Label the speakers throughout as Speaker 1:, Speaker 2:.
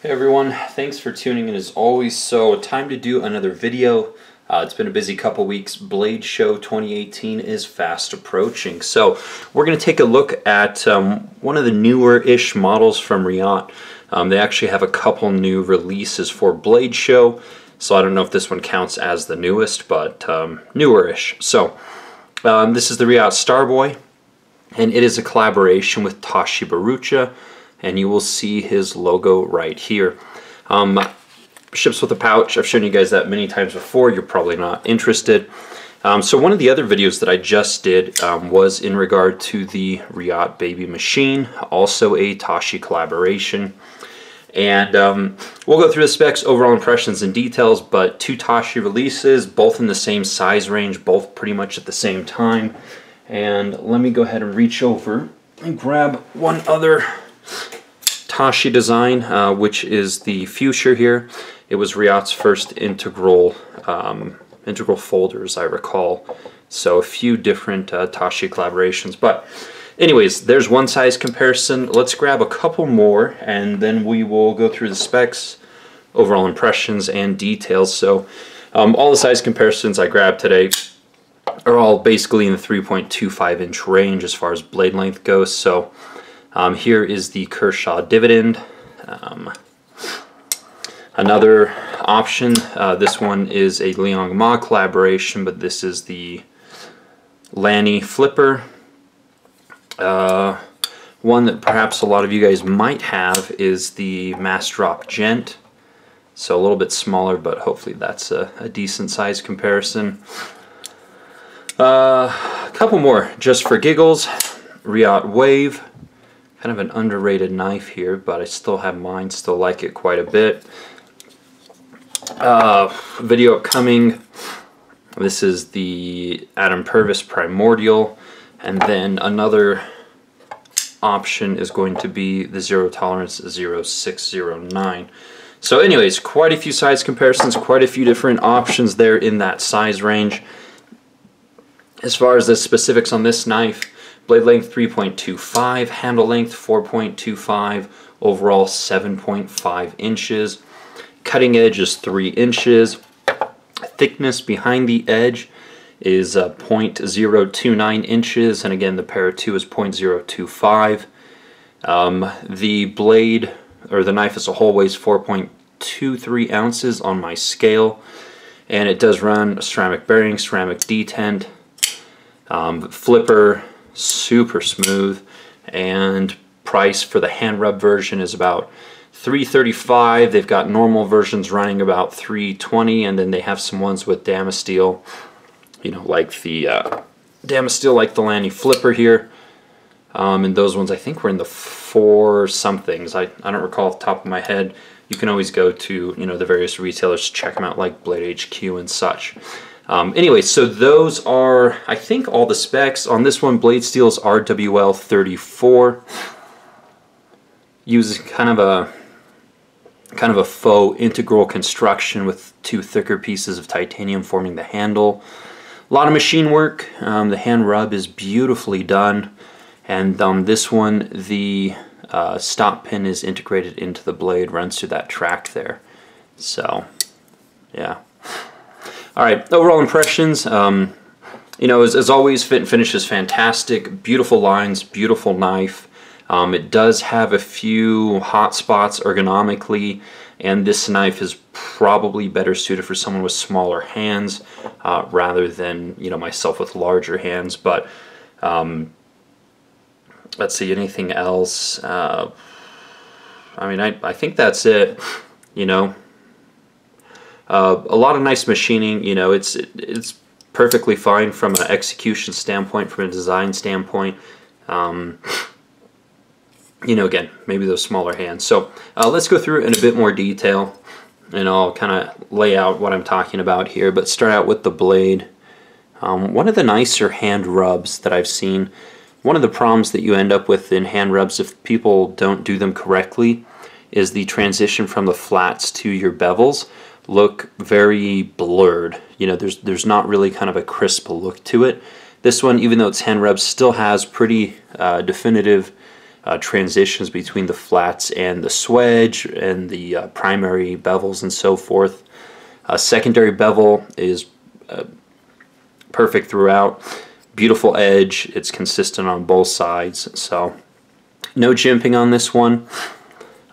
Speaker 1: Hey everyone, thanks for tuning in as always. So time to do another video. It's been a busy couple weeks. Blade Show 2018 is fast approaching. So we're going to take a look at one of the newer-ish models from Reate. They actually have a couple new releases for Blade Show. So I don't know if this one counts as the newest, but newer-ish. So this is the Reate Starboy, and it is a collaboration with Toshiba, and you will see his logo right here. Ships with a pouch. I've shown you guys that many times before. You're probably not interested. So one of the other videos that I just did was in regard to the Reate Baby Machine, also a Toshi collaboration. And we'll go through the specs, overall impressions, and details, but two Toshi releases, both in the same size range, both pretty much at the same time. And let me go ahead and reach over and grab one other Toshi design, which is the Fuchsia here. It was Reate's first integral folder, as I recall. So a few different Toshi collaborations. But anyways, there's one size comparison. Let's grab a couple more, and then we will go through the specs, overall impressions, and details. So all the size comparisons I grabbed today are all basically in the 3.25 inch range as far as blade length goes. So here is the Kershaw Dividend. Another option, this one is a Liang Ma collaboration, but this is the Lanny Flipper. One that perhaps a lot of you guys might have is the Mass Drop Gent. So a little bit smaller, but hopefully that's a decent size comparison. A couple more just for giggles. Reate Wave. Kind of an underrated knife here, but I still have mine, still like it quite a bit. Video upcoming. This is the Adam Purvis Primordial, and then another option is going to be the Zero Tolerance 0609. So anyways, quite a few size comparisons, quite a few different options there in that size range. As far as the specifics on this knife, blade length 3.25, handle length 4.25, overall 7.5 inches. Cutting edge is 3 inches. Thickness behind the edge is 0.029 inches, and again the para 2 is 0.025. The blade, or the knife as a whole, weighs 4.23 ounces on my scale, and it does run a ceramic bearing, ceramic detent, flipper, super smooth, and price for the hand rub version is about $335. They've got normal versions running about $320, and then they have some ones with Damasteel, you know, like the Damasteel, like the Lanny Flipper here, and those ones I think were in the 4 somethings. I don't recall off the top of my head. You can always go to, you know, the various retailers to check them out, like Blade HQ and such. Anyway, so those are, I think, all the specs. On this one, blade steel is RWL 34. Uses kind of a faux integral construction with 2 thicker pieces of titanium forming the handle. A lot of machine work. The hand rub is beautifully done, and on this one, the stop pin is integrated into the blade, runs through that track there. So, yeah. Alright, overall impressions, you know, as always, fit and finish is fantastic. Beautiful lines, beautiful knife. It does have a few hot spots ergonomically, and this knife is probably better suited for someone with smaller hands rather than, you know, myself with larger hands. But let's see, anything else? I mean, I think that's it, you know. A lot of nice machining, you know, it's perfectly fine from an execution standpoint, from a design standpoint. You know, again, maybe those smaller hands. So let's go through it in a bit more detail, and I'll kind of lay out what I'm talking about here, but start out with the blade. One of the nicer hand rubs that I've seen, one of the problems that you end up with in hand rubs if people don't do them correctly is the transition from the flats to your bevels look very blurred. You know, there's not really kind of a crisp look to it. This one, even though it's hand rubbed, still has pretty definitive transitions between the flats and the swedge and the primary bevels and so forth. Secondary bevel is perfect throughout. Beautiful edge. It's consistent on both sides. So no jimping on this one.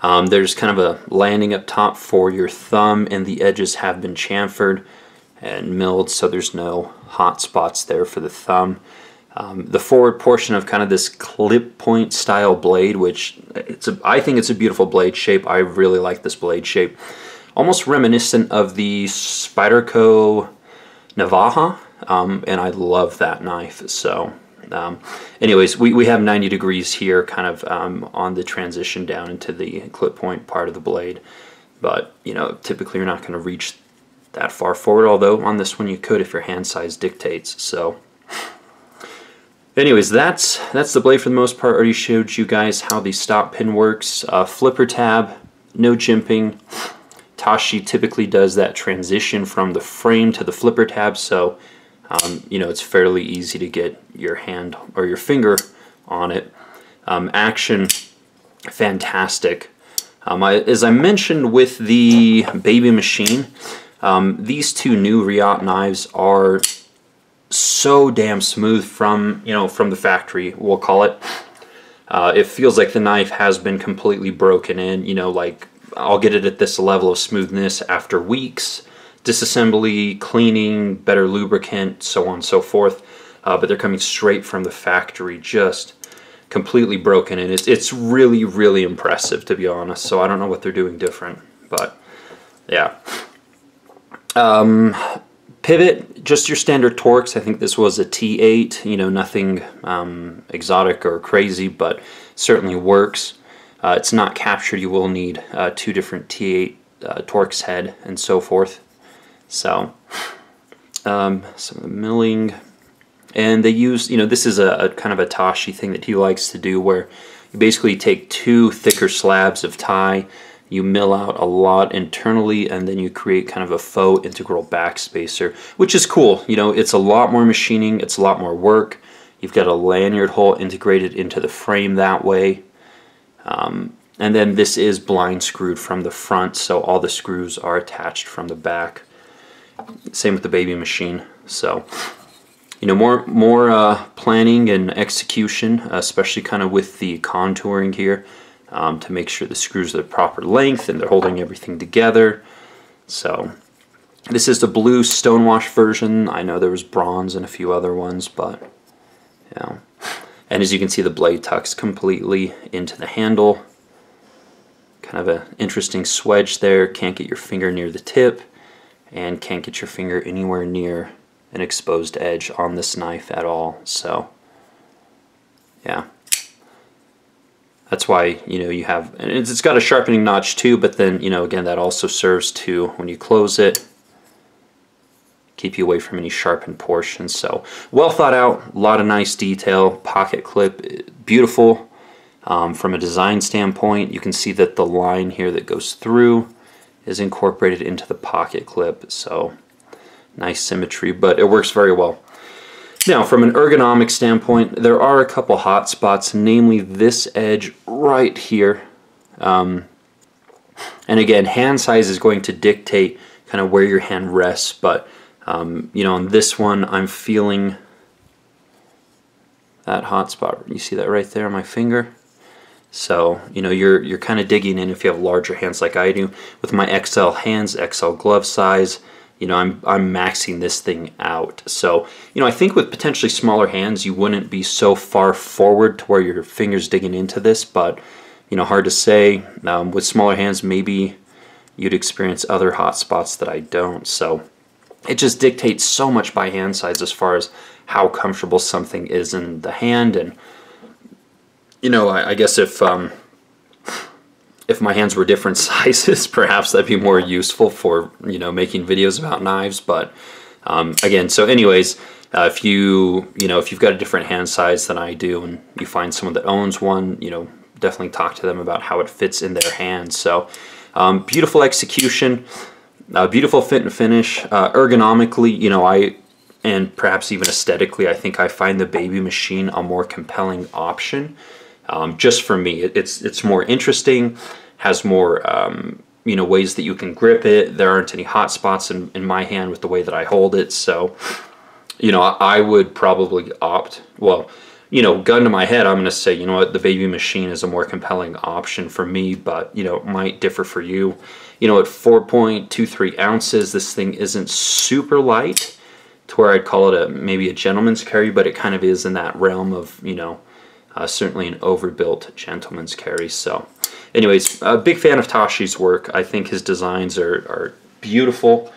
Speaker 1: There's kind of a landing up top for your thumb, and the edges have been chamfered and milled, so there's no hot spots there for the thumb. The forward portion of kind of this clip point style blade, which I think it's a beautiful blade shape. I really like this blade shape. Almost reminiscent of the Spyderco Navaja, and I love that knife. So anyways, we have 90 degrees here kind of on the transition down into the clip point part of the blade, but you know, typically you're not going to reach that far forward, although on this one you could if your hand size dictates. So anyways, that's the blade for the most part. I already showed you guys how the stop pin works. Flipper tab, no jimping. Tashi typically does that transition from the frame to the flipper tab, so you know, it's fairly easy to get your hand or your finger on it. Action, fantastic. As I mentioned with the Baby Machine, these two new Reate knives are so damn smooth from the factory, we'll call it. It feels like the knife has been completely broken in. You know, like I'll get it at this level of smoothness after weeks. Disassembly, cleaning, better lubricant, so on and so forth. But they're coming straight from the factory, just completely broken in. It's really, really impressive, to be honest. So I don't know what they're doing different, but yeah. Pivot, just your standard Torx. I think this was a T8, you know, nothing exotic or crazy, but certainly works. It's not captured. You will need two different T8 Torx head and so forth. So some of the milling, and they use, you know, this is a kind of a Tashi thing that he likes to do, where you basically take two thicker slabs of tie, you mill out a lot internally, and then you create kind of a faux integral backspacer, which is cool. You know, it's a lot more machining, it's a lot more work. You've got a lanyard hole integrated into the frame that way. And then this is blind screwed from the front, so all the screws are attached from the back. Same with the Baby Machine. So, you know, more planning and execution, especially kind of with the contouring here, to make sure the screws are the proper length and they're holding everything together. So this is the blue stonewash version. I know there was bronze and a few other ones, but you know. And as you can see, the blade tucks completely into the handle. Kind of an interesting swedge there. Can't get your finger near the tip, and can't get your finger anywhere near an exposed edge on this knife at all. So yeah, that's why, you know, you have, and it's got a sharpening notch too, but then, you know, again, that also serves to, when you close it, keep you away from any sharpened portions. So well thought out, a lot of nice detail. Pocket clip, beautiful. From a design standpoint, you can see that the line here that goes through is incorporated into the pocket clip, so nice symmetry, but it works very well. Now, from an ergonomic standpoint, there are a couple hot spots, namely this edge right here. And again, hand size is going to dictate kind of where your hand rests, but you know, on this one, I'm feeling that hot spot. You see that right there on my finger? So, you know, you're kind of digging in if you have larger hands like I do. With my XL hands, XL glove size, you know, I'm maxing this thing out. So, you know, I think with potentially smaller hands, you wouldn't be so far forward to where your finger's digging into this, but, you know, hard to say. With smaller hands, maybe you'd experience other hot spots that I don't. So it just dictates so much by hand size as far as how comfortable something is in the hand. And you know, I guess if my hands were different sizes, perhaps that'd be more useful for, you know, making videos about knives. But again, so anyways, if you've got a different hand size than I do, and you find someone that owns one, you know, definitely talk to them about how it fits in their hands. So beautiful execution, beautiful fit and finish. Ergonomically, you know, and perhaps even aesthetically, I think I find the Baby Machine a more compelling option. just for me. It's more interesting, has more you know, ways that you can grip it. There aren't any hot spots in my hand with the way that I hold it. So, you know, I would probably opt, well, you know, gun to my head, I'm going to say, you know what, the Baby Machine is a more compelling option for me, but, you know, it might differ for you. You know, at 4.23 ounces, this thing isn't super light to where I'd call it maybe a gentleman's carry, but it kind of is in that realm of, you know, certainly an overbuilt gentleman's carry. So anyways, a big fan of Tashi's work. I think his designs are beautiful.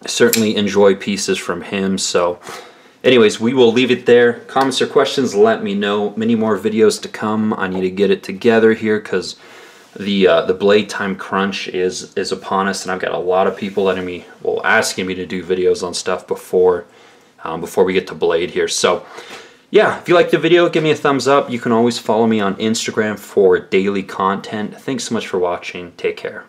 Speaker 1: Certainly enjoy pieces from him. So anyways, we will leave it there. Comments or questions, let me know. Many more videos to come. I need to get it together here because the blade time crunch is upon us, and I've got a lot of people letting me, well, asking me to do videos on stuff before we get to blade here. So yeah, if you liked the video, give me a thumbs up. You can always follow me on Instagram for daily content. Thanks so much for watching. Take care.